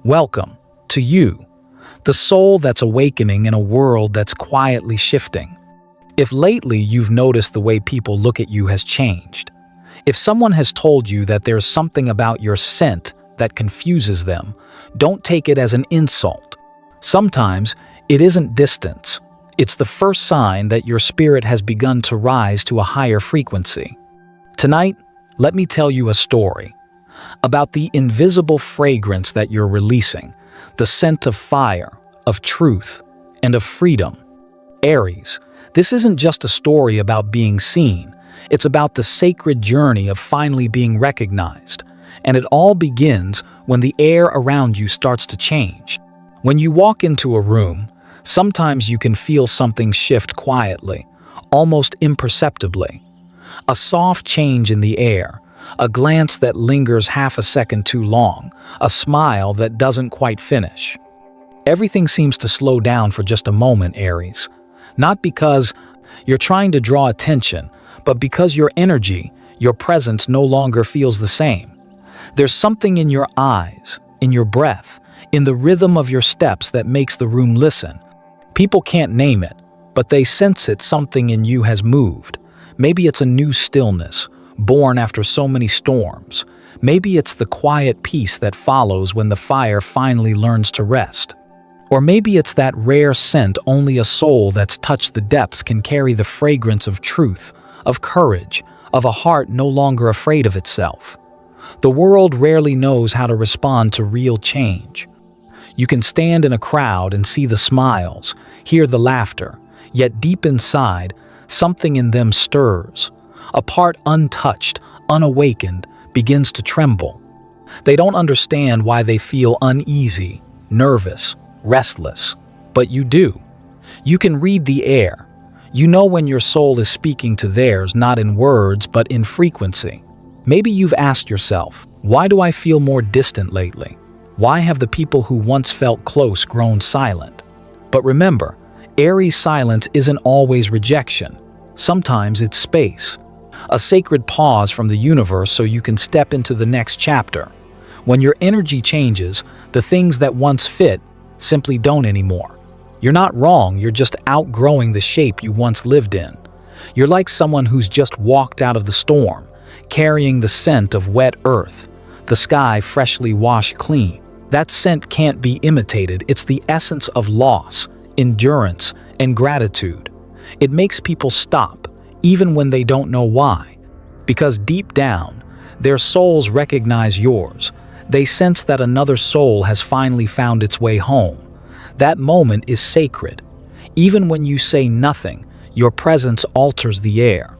Welcome to you, the soul that's awakening in a world that's quietly shifting. If lately you've noticed the way people look at you has changed, if someone has told you that there's something about your scent that confuses them, don't take it as an insult. Sometimes it isn't distance. It's the first sign that your spirit has begun to rise to a higher frequency. Tonight, let me tell you a story about the invisible fragrance that you're releasing, the scent of fire, of truth, and of freedom. Aries, this isn't just a story about being seen. It's about the sacred journey of finally being recognized. And it all begins when the air around you starts to change. When you walk into a room, sometimes you can feel something shift quietly, almost imperceptibly. A soft change in the air, a glance that lingers half a second too long, a smile that doesn't quite finish. Everything seems to slow down for just a moment, Aries. Not because you're trying to draw attention, but because your energy, your presence no longer feels the same. There's something in your eyes, in your breath, in the rhythm of your steps that makes the room listen. People can't name it, but they sense it. Something in you has moved. Maybe it's a new stillness, born after so many storms. Maybe it's the quiet peace that follows when the fire finally learns to rest. Or maybe it's that rare scent only a soul that's touched the depths can carry, the fragrance of truth, of courage, of a heart no longer afraid of itself. The world rarely knows how to respond to real change. You can stand in a crowd and see the smiles, hear the laughter, yet deep inside, something in them stirs. A part untouched, unawakened, begins to tremble. They don't understand why they feel uneasy, nervous, restless, but you do. You can read the air. You know when your soul is speaking to theirs, not in words, but in frequency. Maybe you've asked yourself, why do I feel more distant lately? Why have the people who once felt close grown silent? But remember, Aries' silence isn't always rejection. Sometimes it's space. A sacred pause from the universe so you can step into the next chapter. When your energy changes, the things that once fit simply don't anymore. You're not wrong, you're just outgrowing the shape you once lived in. You're like someone who's just walked out of the storm, carrying the scent of wet earth, the sky freshly washed clean. That scent can't be imitated. It's the essence of loss, endurance, and gratitude. It makes people stop, even when they don't know why. Because deep down, their souls recognize yours. They sense that another soul has finally found its way home. That moment is sacred. Even when you say nothing, your presence alters the air.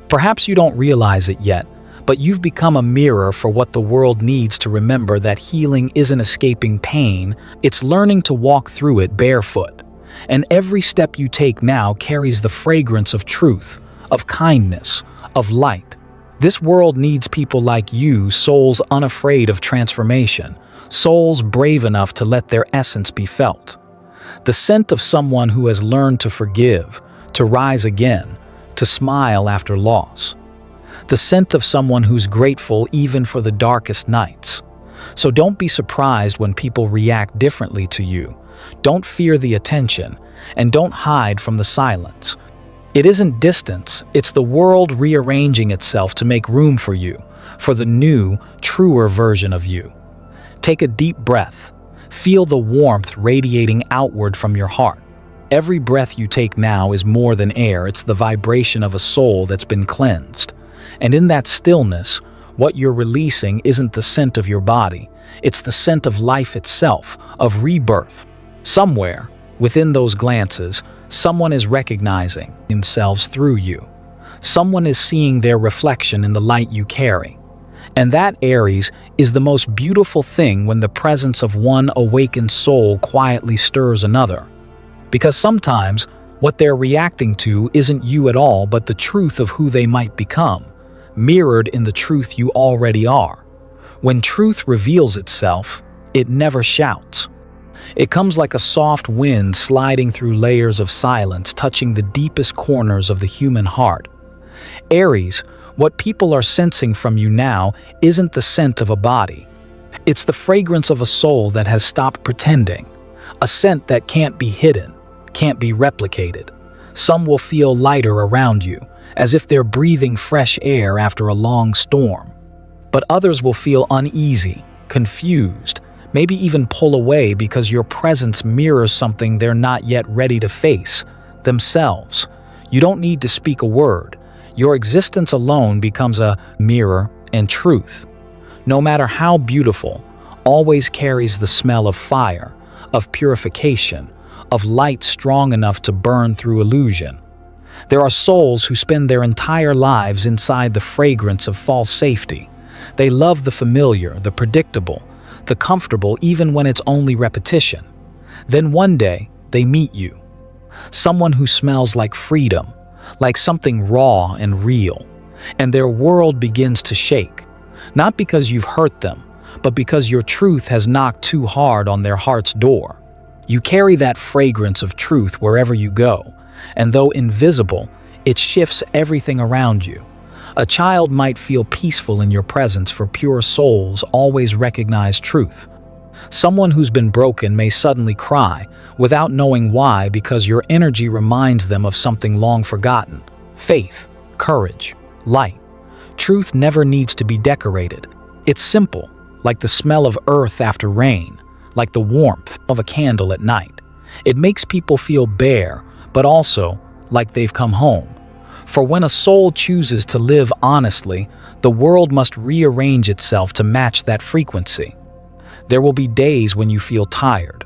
Perhaps you don't realize it yet, but you've become a mirror for what the world needs to remember, that healing isn't escaping pain, it's learning to walk through it barefoot. And every step you take now carries the fragrance of truth, of kindness, of light. This world needs people like you, souls unafraid of transformation, souls brave enough to let their essence be felt. The scent of someone who has learned to forgive, to rise again, to smile after loss. The scent of someone who's grateful even for the darkest nights. So don't be surprised when people react differently to you. Don't fear the attention, and don't hide from the silence. It isn't distance, it's the world rearranging itself to make room for you, for the new, truer version of you. Take a deep breath. Feel the warmth radiating outward from your heart. Every breath you take now is more than air, it's the vibration of a soul that's been cleansed. And in that stillness, what you're releasing isn't the scent of your body, it's the scent of life itself, of rebirth. Somewhere, within those glances, someone is recognizing themselves through you. Someone is seeing their reflection in the light you carry. And that, Aries, is the most beautiful thing, when the presence of one awakened soul quietly stirs another. Because sometimes, what they're reacting to isn't you at all, but the truth of who they might become, mirrored in the truth you already are. When truth reveals itself, it never shouts. It comes like a soft wind sliding through layers of silence, touching the deepest corners of the human heart. Aries, what people are sensing from you now isn't the scent of a body. It's the fragrance of a soul that has stopped pretending, a scent that can't be hidden, can't be replicated. Some will feel lighter around you, as if they're breathing fresh air after a long storm. But others will feel uneasy, confused, maybe even pull away because your presence mirrors something they're not yet ready to face, themselves. You don't need to speak a word. Your existence alone becomes a mirror and truth. No matter how beautiful, always carries the smell of fire, of purification, of light strong enough to burn through illusion. There are souls who spend their entire lives inside the fragrance of false safety. They love the familiar, the predictable, the comfortable even when it's only repetition. Then one day, they meet you. Someone who smells like freedom, like something raw and real. And their world begins to shake. Not because you've hurt them, but because your truth has knocked too hard on their heart's door. You carry that fragrance of truth wherever you go, and though invisible, it shifts everything around you. A child might feel peaceful in your presence, for pure souls always recognize truth. Someone who's been broken may suddenly cry, without knowing why, because your energy reminds them of something long forgotten. Faith, courage, light. Truth never needs to be decorated. It's simple, like the smell of earth after rain, like the warmth of a candle at night. It makes people feel bare, but also like they've come home. For when a soul chooses to live honestly, the world must rearrange itself to match that frequency. There will be days when you feel tired.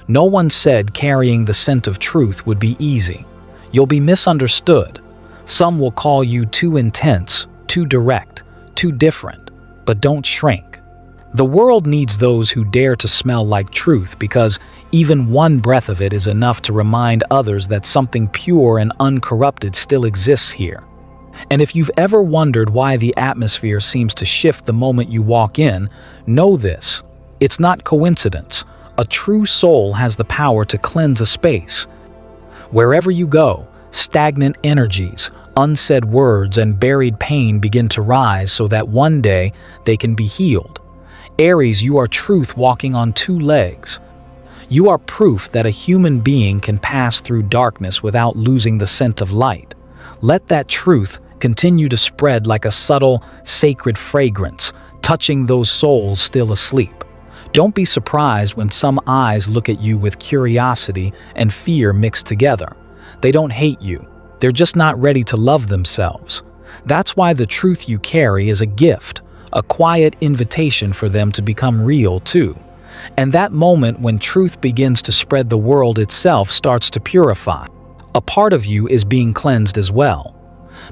No one said carrying the scent of truth would be easy. You'll be misunderstood. Some will call you too intense, too direct, too different, but don't shrink. The world needs those who dare to smell like truth, because even one breath of it is enough to remind others that something pure and uncorrupted still exists here. And if you've ever wondered why the atmosphere seems to shift the moment you walk in, know this: it's not coincidence. A true soul has the power to cleanse a space. Wherever you go, stagnant energies, unsaid words, and buried pain begin to rise so that one day they can be healed. Aries, you are truth walking on two legs. You are proof that a human being can pass through darkness without losing the scent of light. Let that truth continue to spread like a subtle, sacred fragrance, touching those souls still asleep. Don't be surprised when some eyes look at you with curiosity and fear mixed together. They don't hate you. They're just not ready to love themselves. That's why the truth you carry is a gift, a quiet invitation for them to become real too. And that moment when truth begins to spread, the world itself starts to purify. A part of you is being cleansed as well.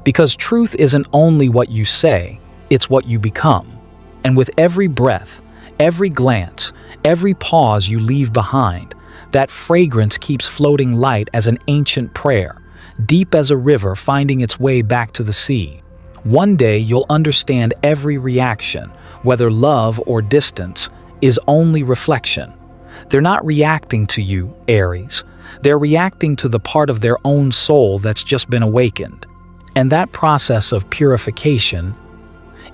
Because truth isn't only what you say, it's what you become. And with every breath, every glance, every pause you leave behind, that fragrance keeps floating light as an ancient prayer, deep as a river finding its way back to the sea. One day you'll understand every reaction, whether love or distance, is only reflection. They're not reacting to you, Aries. They're reacting to the part of their own soul that's just been awakened. And that process of purification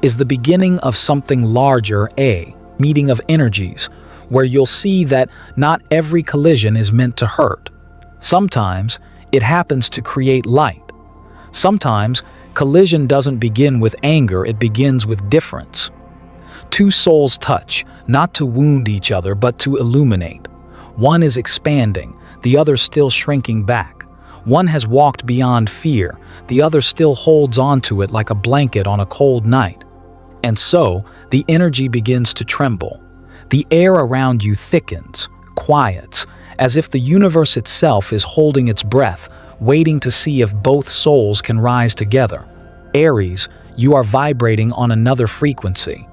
is the beginning of something larger, a meeting of energies, where you'll see that not every collision is meant to hurt. Sometimes it happens to create light. Sometimes collision doesn't begin with anger, it begins with difference. Two souls touch, not to wound each other, but to illuminate. One is expanding, the other still shrinking back. One has walked beyond fear, the other still holds onto it like a blanket on a cold night. And so, the energy begins to tremble. The air around you thickens, quiets, as if the universe itself is holding its breath, waiting to see if both souls can rise together. Aries, you are vibrating on another frequency.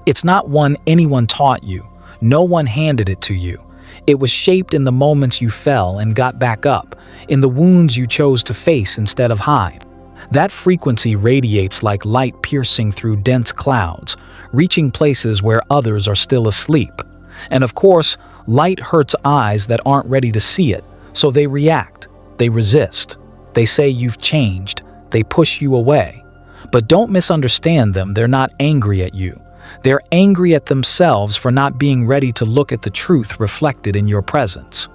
It's not one anyone taught you. No one handed it to you. It was shaped in the moments you fell and got back up, in the wounds you chose to face instead of hide. That frequency radiates like light piercing through dense clouds, reaching places where others are still asleep. And of course, light hurts eyes that aren't ready to see it, so they react, they resist. They say you've changed, they push you away. But don't misunderstand them, they're not angry at you. They're angry at themselves for not being ready to look at the truth reflected in your presence.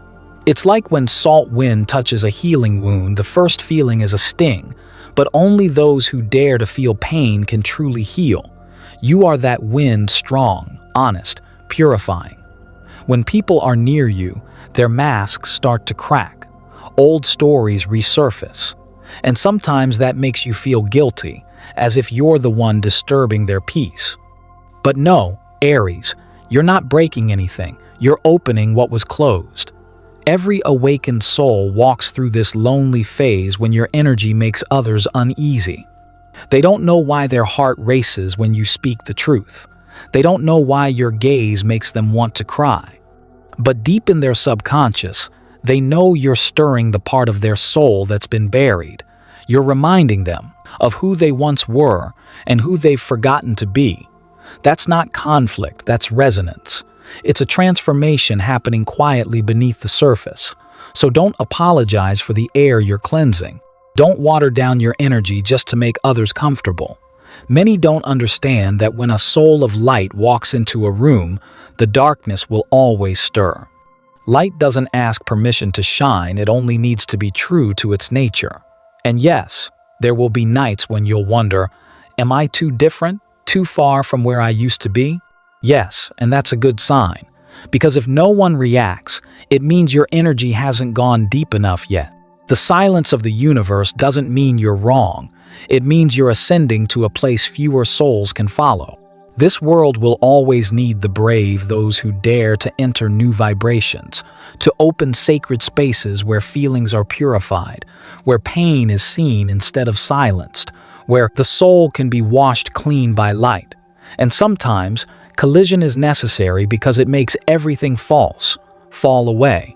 It's like when salt wind touches a healing wound, the first feeling is a sting, but only those who dare to feel pain can truly heal. You are that wind, strong, honest, purifying. When people are near you, their masks start to crack. Old stories resurface. And sometimes that makes you feel guilty, as if you're the one disturbing their peace. But no, Aries, you're not breaking anything. You're opening what was closed. Every awakened soul walks through this lonely phase when your energy makes others uneasy. They don't know why their heart races when you speak the truth. They don't know why your gaze makes them want to cry. But deep in their subconscious, they know you're stirring the part of their soul that's been buried. You're reminding them of who they once were and who they've forgotten to be. That's not conflict, that's resonance. It's a transformation happening quietly beneath the surface. So don't apologize for the air you're cleansing. Don't water down your energy just to make others comfortable. Many don't understand that when a soul of light walks into a room, the darkness will always stir. Light doesn't ask permission to shine, it only needs to be true to its nature. And yes, there will be nights when you'll wonder, am I too different? Too far from where I used to be? Yes, and that's a good sign. Because if no one reacts, it means your energy hasn't gone deep enough yet. The silence of the universe doesn't mean you're wrong. It means you're ascending to a place fewer souls can follow. This world will always need the brave, those who dare to enter new vibrations, to open sacred spaces where feelings are purified, where pain is seen instead of silenced, where the soul can be washed clean by light. And sometimes, collision is necessary because it makes everything false fall away.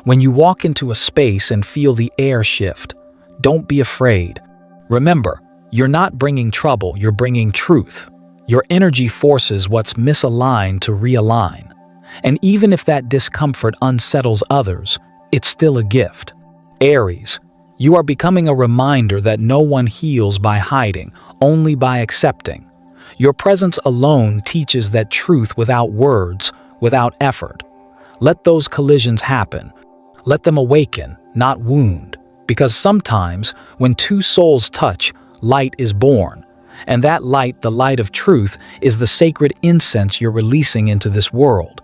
When you walk into a space and feel the air shift, don't be afraid. Remember, you're not bringing trouble, you're bringing truth. Your energy forces what's misaligned to realign. And even if that discomfort unsettles others, it's still a gift. Aries, you are becoming a reminder that no one heals by hiding, only by accepting. Your presence alone teaches that truth without words, without effort. Let those collisions happen. Let them awaken, not wound. Because sometimes, when two souls touch, light is born. And that light, the light of truth, is the sacred incense you're releasing into this world.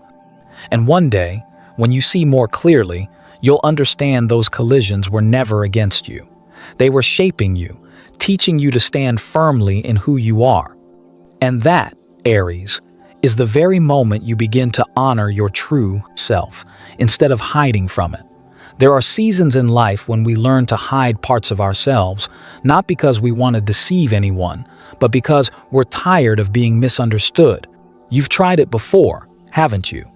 And one day, when you see more clearly, you'll understand those collisions were never against you. They were shaping you, teaching you to stand firmly in who you are. And that, Aries, is the very moment you begin to honor your true self, instead of hiding from it. There are seasons in life when we learn to hide parts of ourselves, not because we want to deceive anyone, but because we're tired of being misunderstood. You've tried it before, haven't you?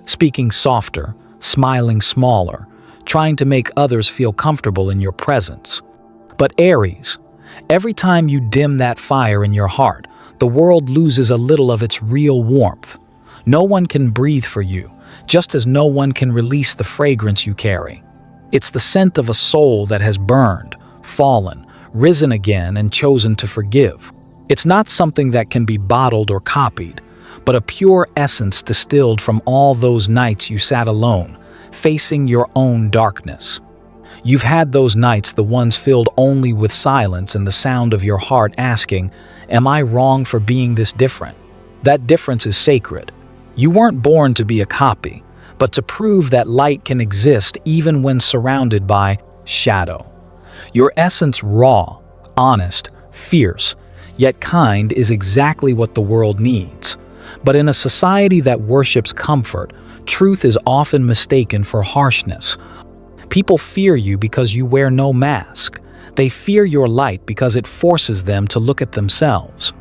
Speaking softer, smiling smaller, trying to make others feel comfortable in your presence. But Aries, every time you dim that fire in your heart, the world loses a little of its real warmth. No one can breathe for you, just as no one can release the fragrance you carry. It's the scent of a soul that has burned, fallen, risen again, and chosen to forgive. It's not something that can be bottled or copied, but a pure essence distilled from all those nights you sat alone, facing your own darkness. You've had those nights, the ones filled only with silence and the sound of your heart asking, "Am I wrong for being this different?" That difference is sacred. You weren't born to be a copy, but to prove that light can exist even when surrounded by shadow. Your essence, raw, honest, fierce, yet kind, is exactly what the world needs. But in a society that worships comfort, truth is often mistaken for harshness. People fear you because you wear no mask. They fear your light because it forces them to look at themselves.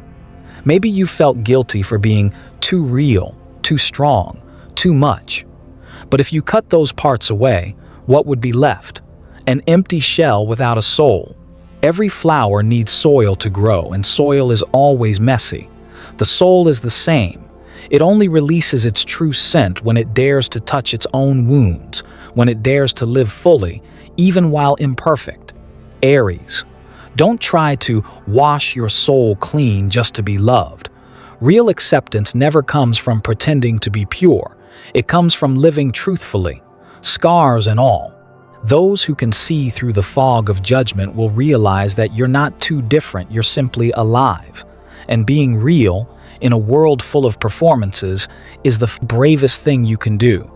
Maybe you felt guilty for being too real, too strong, too much. But if you cut those parts away, what would be left? An empty shell without a soul. Every flower needs soil to grow, and soil is always messy. The soul is the same. It only releases its true scent when it dares to touch its own wounds, when it dares to live fully, even while imperfect. Aries, don't try to wash your soul clean just to be loved. Real acceptance never comes from pretending to be pure. It comes from living truthfully, scars and all. Those who can see through the fog of judgment will realize that you're not too different, you're simply alive. And being real, in a world full of performances, is the bravest thing you can do.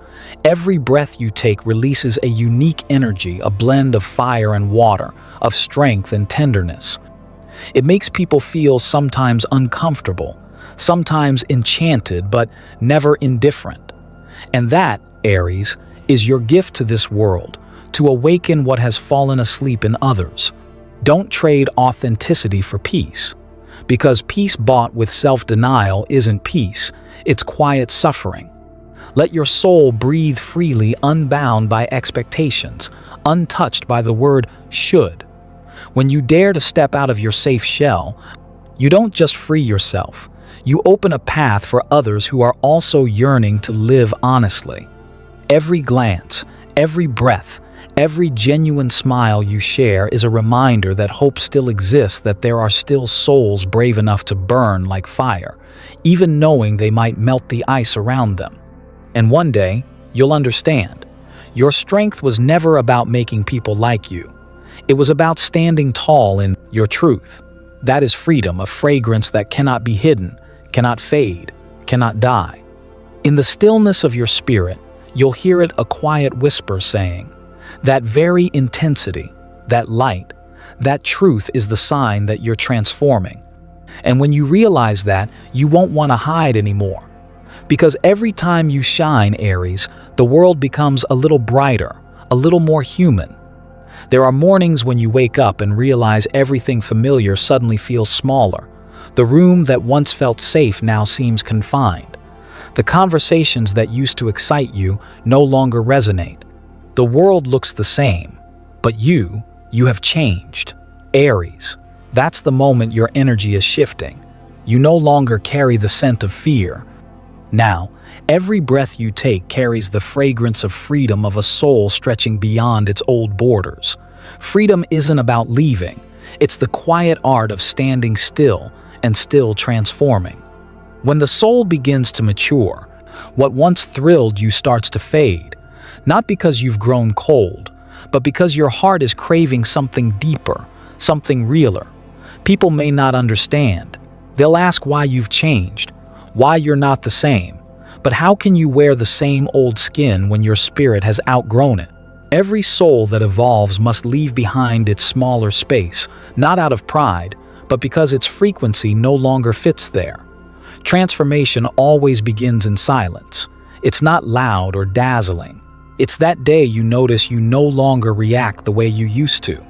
Every breath you take releases a unique energy, a blend of fire and water, of strength and tenderness. It makes people feel sometimes uncomfortable, sometimes enchanted, but never indifferent. And that, Aries, is your gift to this world, to awaken what has fallen asleep in others. Don't trade authenticity for peace, because peace bought with self-denial isn't peace, it's quiet suffering. Let your soul breathe freely, unbound by expectations, untouched by the word should. When you dare to step out of your safe shell, you don't just free yourself, you open a path for others who are also yearning to live honestly. Every glance, every breath, every genuine smile you share is a reminder that hope still exists, that there are still souls brave enough to burn like fire, even knowing they might melt the ice around them. And one day, you'll understand. Your strength was never about making people like you. It was about standing tall in your truth. That is freedom, a fragrance that cannot be hidden, cannot fade, cannot die. In the stillness of your spirit, you'll hear it, a quiet whisper saying, that very intensity, that light, that truth is the sign that you're transforming. And when you realize that, you won't want to hide anymore. Because every time you shine, Aries, the world becomes a little brighter, a little more human. There are mornings when you wake up and realize everything familiar suddenly feels smaller. The room that once felt safe now seems confined. The conversations that used to excite you no longer resonate. The world looks the same, but you have changed. Aries, that's the moment your energy is shifting. You no longer carry the scent of fear. Now, every breath you take carries the fragrance of freedom, of a soul stretching beyond its old borders. Freedom isn't about leaving. It's the quiet art of standing still and still transforming. When the soul begins to mature, what once thrilled you starts to fade, not because you've grown cold, but because your heart is craving something deeper, something realer. People may not understand. They'll ask why you've changed, why you're not the same. But how can you wear the same old skin when your spirit has outgrown it? Every soul that evolves must leave behind its smaller space, not out of pride, but because its frequency no longer fits there. Transformation always begins in silence. It's not loud or dazzling. It's that day you notice you no longer react the way you used to.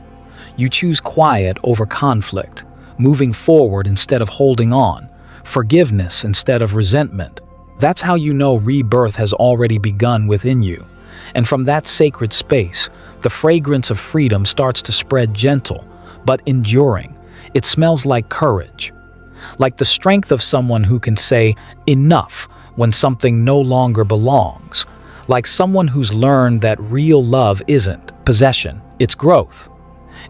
You choose quiet over conflict, moving forward instead of holding on, forgiveness instead of resentment. That's how you know rebirth has already begun within you. And from that sacred space, the fragrance of freedom starts to spread, gentle but enduring. It smells like courage, like the strength of someone who can say enough when something no longer belongs, like someone who's learned that real love isn't possession, it's growth.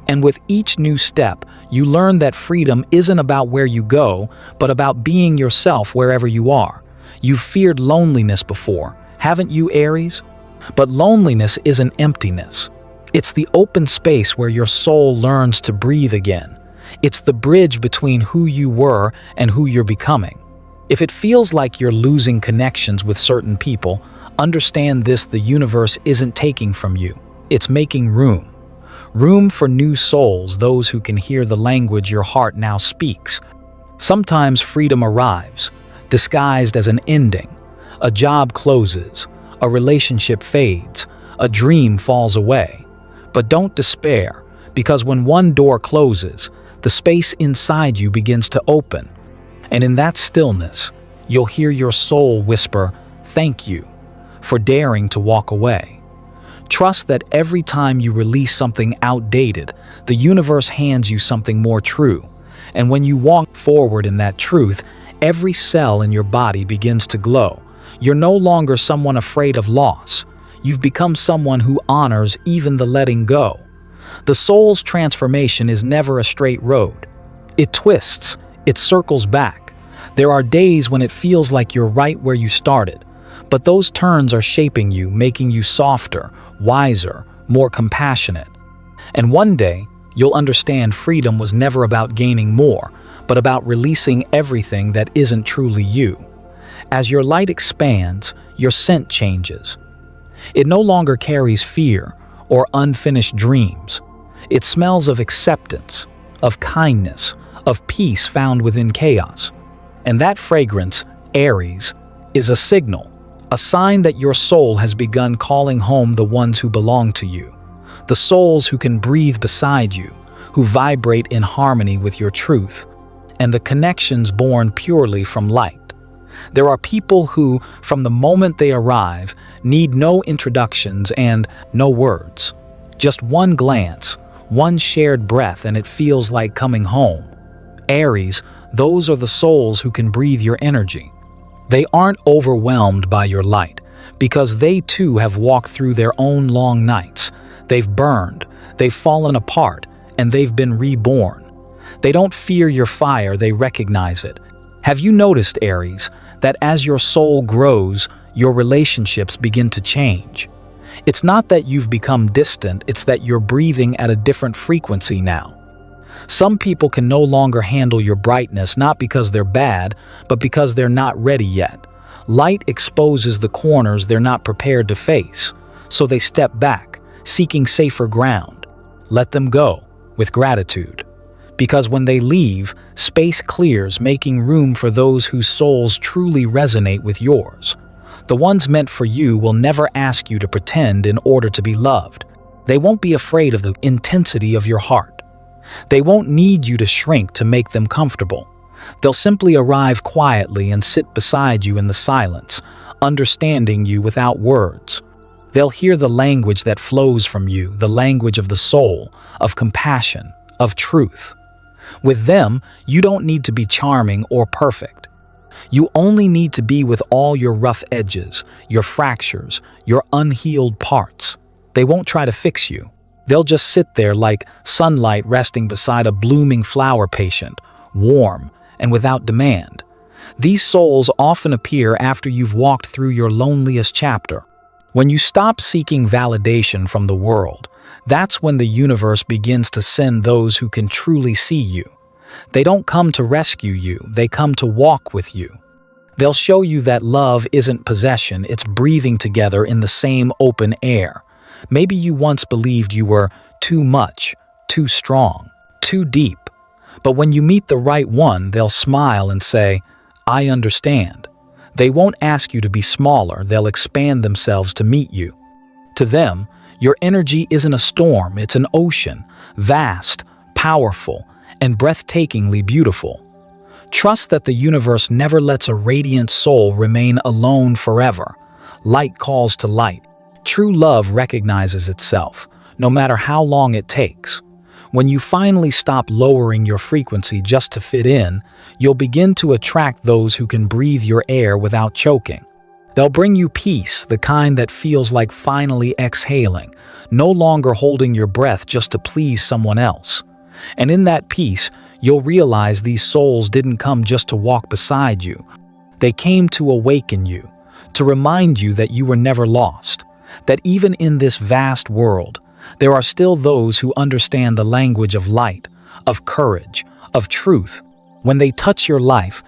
And with each new step, you learn that freedom isn't about where you go, but about being yourself wherever you are. You've feared loneliness before, haven't you, Aries? But loneliness isn't emptiness. It's the open space where your soul learns to breathe again. It's the bridge between who you were and who you're becoming. If it feels like you're losing connections with certain people, understand this: the universe isn't taking from you. It's making room. Room for new souls, those who can hear the language your heart now speaks. Sometimes freedom arrives, disguised as an ending. A job closes, a relationship fades, a dream falls away. But don't despair, because when one door closes, the space inside you begins to open. And in that stillness, you'll hear your soul whisper, "Thank you," for daring to walk away. Trust that every time you release something outdated, the universe hands you something more true. And when you walk forward in that truth, every cell in your body begins to glow. You're no longer someone afraid of loss. You've become someone who honors even the letting go. The soul's transformation is never a straight road. It twists, it circles back, There are days when it feels like you're right where you started, but those turns are shaping you, making you softer, wiser, more compassionate. And one day, you'll understand freedom was never about gaining more, but about releasing everything that isn't truly you. As your light expands, your scent changes. It no longer carries fear or unfinished dreams. It smells of acceptance, of kindness, of peace found within chaos. And that fragrance, Aries, is a signal, a sign that your soul has begun calling home the ones who belong to you, the souls who can breathe beside you, who vibrate in harmony with your truth, and the connections born purely from light. There are people who, from the moment they arrive, need no introductions and no words. Just one glance, one shared breath, and it feels like coming home. Aries, those are the souls who can breathe your energy. They aren't overwhelmed by your light, because they too have walked through their own long nights. They've burned, they've fallen apart, and they've been reborn. They don't fear your fire, they recognize it. Have you noticed, Aries, that as your soul grows, your relationships begin to change? It's not that you've become distant, it's that you're breathing at a different frequency now. Some people can no longer handle your brightness, not because they're bad, but because they're not ready yet. Light exposes the corners they're not prepared to face, so they step back, seeking safer ground. Let them go, with gratitude. Because when they leave, space clears, making room for those whose souls truly resonate with yours. The ones meant for you will never ask you to pretend in order to be loved. They won't be afraid of the intensity of your heart. They won't need you to shrink to make them comfortable. They'll simply arrive quietly and sit beside you in the silence, understanding you without words. They'll hear the language that flows from you, the language of the soul, of compassion, of truth. With them, you don't need to be charming or perfect. You only need to be with all your rough edges, your fractures, your unhealed parts. They won't try to fix you. They'll just sit there like sunlight resting beside a blooming flower patient, warm and without demand. These souls often appear after you've walked through your loneliest chapter. When you stop seeking validation from the world, that's when the universe begins to send those who can truly see you. They don't come to rescue you, they come to walk with you. They'll show you that love isn't possession, it's breathing together in the same open air. Maybe you once believed you were too much, too strong, too deep. But when you meet the right one, they'll smile and say, "I understand." They won't ask you to be smaller, they'll expand themselves to meet you. To them, your energy isn't a storm, it's an ocean, vast, powerful, and breathtakingly beautiful. Trust that the universe never lets a radiant soul remain alone forever. Light calls to light. True love recognizes itself, no matter how long it takes. When you finally stop lowering your frequency just to fit in, you'll begin to attract those who can breathe your air without choking. They'll bring you peace, the kind that feels like finally exhaling, no longer holding your breath just to please someone else. And in that peace, you'll realize these souls didn't come just to walk beside you. They came to awaken you, to remind you that you were never lost, that even in this vast world, there are still those who understand the language of light, of courage, of truth. When they touch your life,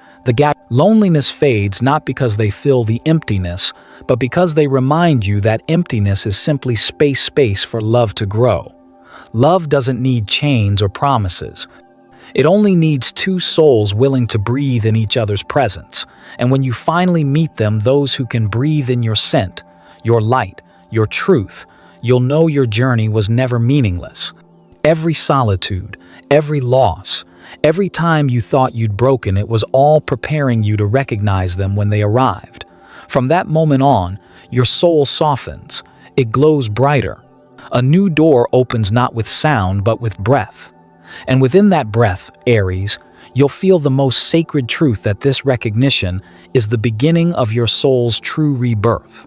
loneliness fades not because they fill the emptiness, but because they remind you that emptiness is simply space for love to grow. Love doesn't need chains or promises. It only needs two souls willing to breathe in each other's presence. And when you finally meet them, those who can breathe in your scent, your light, your truth, you'll know your journey was never meaningless. Every solitude, every loss, every time you thought you'd broken, it was all preparing you to recognize them when they arrived. From that moment on, your soul softens. It glows brighter. A new door opens not with sound, but with breath. And within that breath, Aries, you'll feel the most sacred truth that this recognition is the beginning of your soul's true rebirth.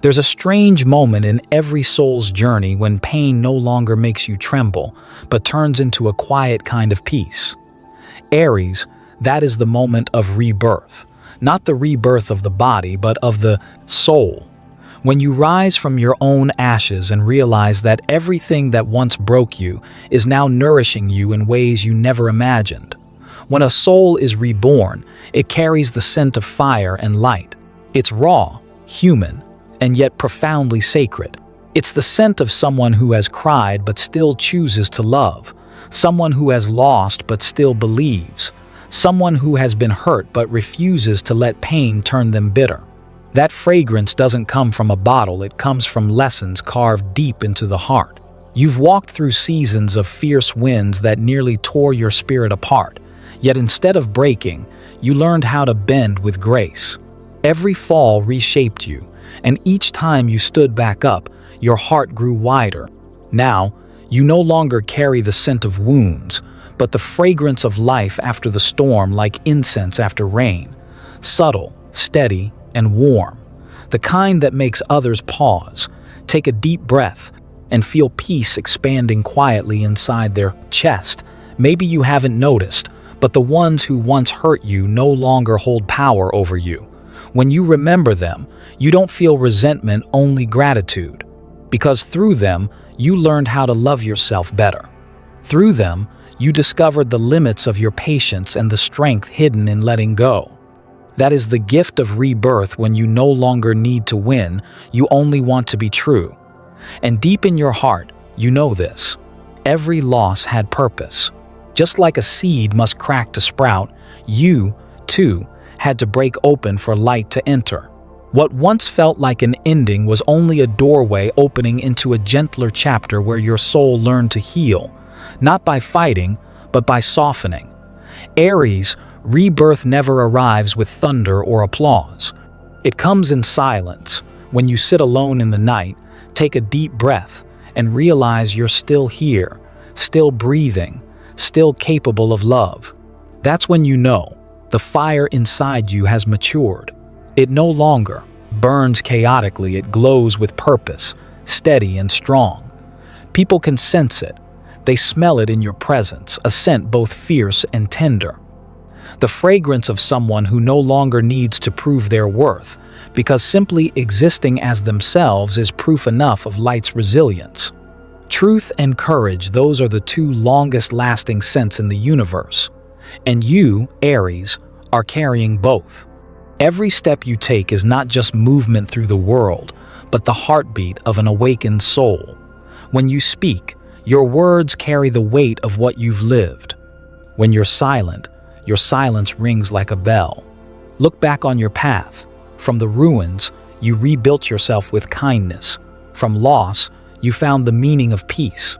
There's a strange moment in every soul's journey when pain no longer makes you tremble, but turns into a quiet kind of peace. Aries, That is the moment of rebirth. Not the rebirth of the body, but of the soul. When you rise from your own ashes and realize that everything that once broke you is now nourishing you in ways you never imagined. When a soul is reborn, it carries the scent of fire and light. It's raw, human, and yet profoundly sacred. It's the scent of someone who has cried but still chooses to love, someone who has lost but still believes, someone who has been hurt but refuses to let pain turn them bitter. That fragrance doesn't come from a bottle, it comes from lessons carved deep into the heart. You've walked through seasons of fierce winds that nearly tore your spirit apart, yet instead of breaking, you learned how to bend with grace. Every fall reshaped you, and each time you stood back up, your heart grew wider. Now, you no longer carry the scent of wounds, but the fragrance of life after the storm, like incense after rain. Subtle, steady, and warm. The kind that makes others pause, take a deep breath, and feel peace expanding quietly inside their chest. Maybe you haven't noticed, but the ones who once hurt you no longer hold power over you. When you remember them, you don't feel resentment, only gratitude. Because through them, you learned how to love yourself better. Through them, you discovered the limits of your patience and the strength hidden in letting go. That is the gift of rebirth, when you no longer need to win, you only want to be true. And deep in your heart, you know this. Every loss had purpose. Just like a seed must crack to sprout, you, too, had to break open for light to enter. What once felt like an ending was only a doorway opening into a gentler chapter where your soul learned to heal, not by fighting, but by softening. Aries, rebirth never arrives with thunder or applause. It comes in silence, when you sit alone in the night, take a deep breath, and realize you're still here, still breathing, still capable of love. That's when you know the fire inside you has matured. It no longer burns chaotically, it glows with purpose, steady and strong. People can sense it. They smell it in your presence, a scent both fierce and tender. The fragrance of someone who no longer needs to prove their worth, because simply existing as themselves is proof enough of light's resilience. Truth and courage, those are the two longest-lasting scents in the universe. And you, Aries, are carrying both. Every step you take is not just movement through the world, but the heartbeat of an awakened soul. When you speak, your words carry the weight of what you've lived. When you're silent, your silence rings like a bell. Look back on your path. From the ruins, you rebuilt yourself with kindness. From loss, you found the meaning of peace.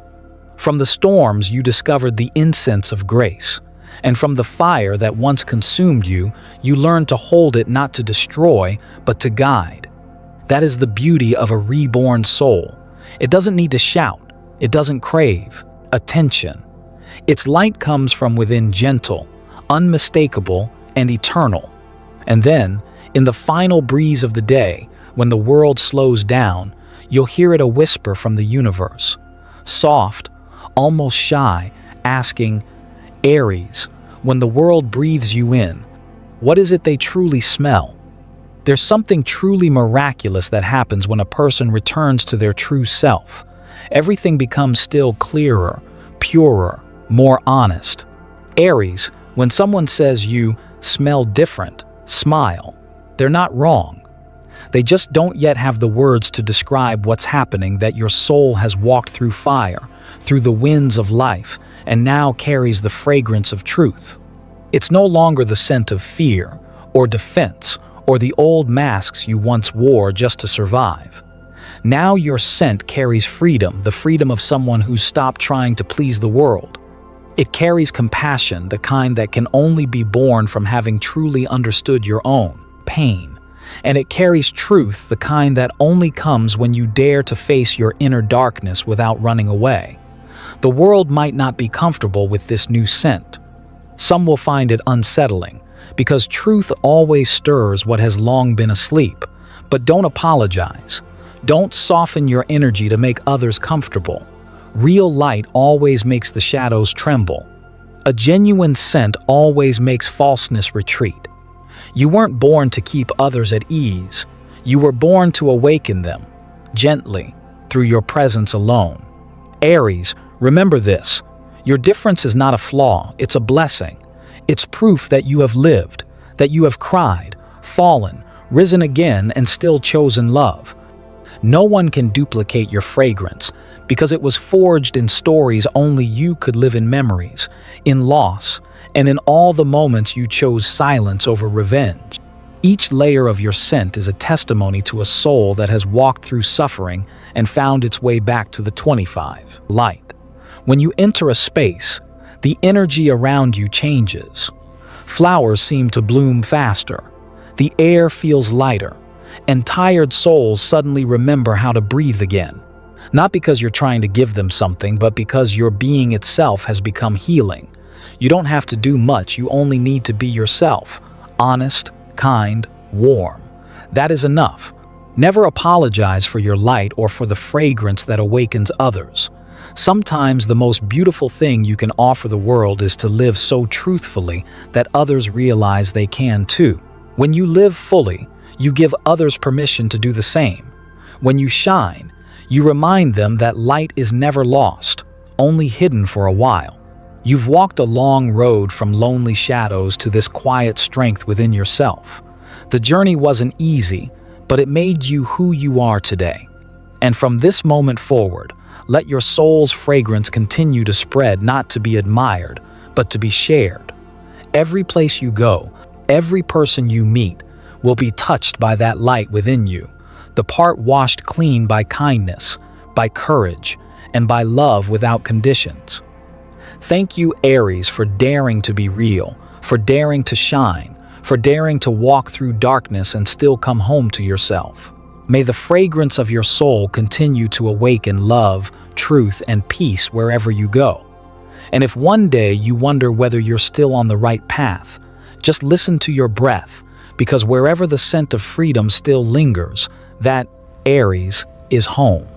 From the storms, you discovered the incense of grace. And from the fire that once consumed you, you learned to hold it not to destroy, but to guide. That is the beauty of a reborn soul. It doesn't need to shout. It doesn't crave attention. Its light comes from within, gentle, unmistakable, and eternal. And then, in the final breeze of the day, when the world slows down, you'll hear it a whisper from the universe. Soft, almost shy, asking, Aries, when the world breathes you in, what is it they truly smell? There's something truly miraculous that happens when a person returns to their true self. Everything becomes still clearer, purer, more honest. Aries, when someone says you smell different, smile. They're not wrong. They just don't yet have the words to describe what's happening, that your soul has walked through fire, through the winds of life, and now carries the fragrance of truth. It's no longer the scent of fear, or defense, or the old masks you once wore just to survive. Now your scent carries freedom, the freedom of someone who's stopped trying to please the world. It carries compassion, the kind that can only be born from having truly understood your own pain. And it carries truth, the kind that only comes when you dare to face your inner darkness without running away. The world might not be comfortable with this new scent. Some will find it unsettling, because truth always stirs what has long been asleep. But don't apologize. Don't soften your energy to make others comfortable. Real light always makes the shadows tremble. A genuine scent always makes falseness retreat. You weren't born to keep others at ease. You were born to awaken them, gently, through your presence alone. Aries, remember this. Your difference is not a flaw, it's a blessing. It's proof that you have lived, that you have cried, fallen, risen again, and still chosen love. No one can duplicate your fragrance, because it was forged in stories only you could live in memories, in loss, and in all the moments you chose silence over revenge. Each layer of your scent is a testimony to a soul that has walked through suffering and found its way back to the 25 light. When you enter a space, the energy around you changes. Flowers seem to bloom faster. The air feels lighter, and tired souls suddenly remember how to breathe again. Not because you're trying to give them something, but because your being itself has become healing. You don't have to do much, you only need to be yourself. Honest, kind, warm. That is enough. Never apologize for your light or for the fragrance that awakens others. Sometimes the most beautiful thing you can offer the world is to live so truthfully that others realize they can too. When you live fully, you give others permission to do the same. When you shine, you remind them that light is never lost, only hidden for a while. You've walked a long road from lonely shadows to this quiet strength within yourself. The journey wasn't easy, but it made you who you are today. And from this moment forward, let your soul's fragrance continue to spread, not to be admired, but to be shared. Every place you go, every person you meet, will be touched by that light within you, the part washed clean by kindness, by courage, and by love without conditions. Thank you, Aries, for daring to be real, for daring to shine, for daring to walk through darkness and still come home to yourself. May the fragrance of your soul continue to awaken love, truth, and peace wherever you go. And if one day you wonder whether you're still on the right path, just listen to your breath, because wherever the scent of freedom still lingers, that, Aries, is home.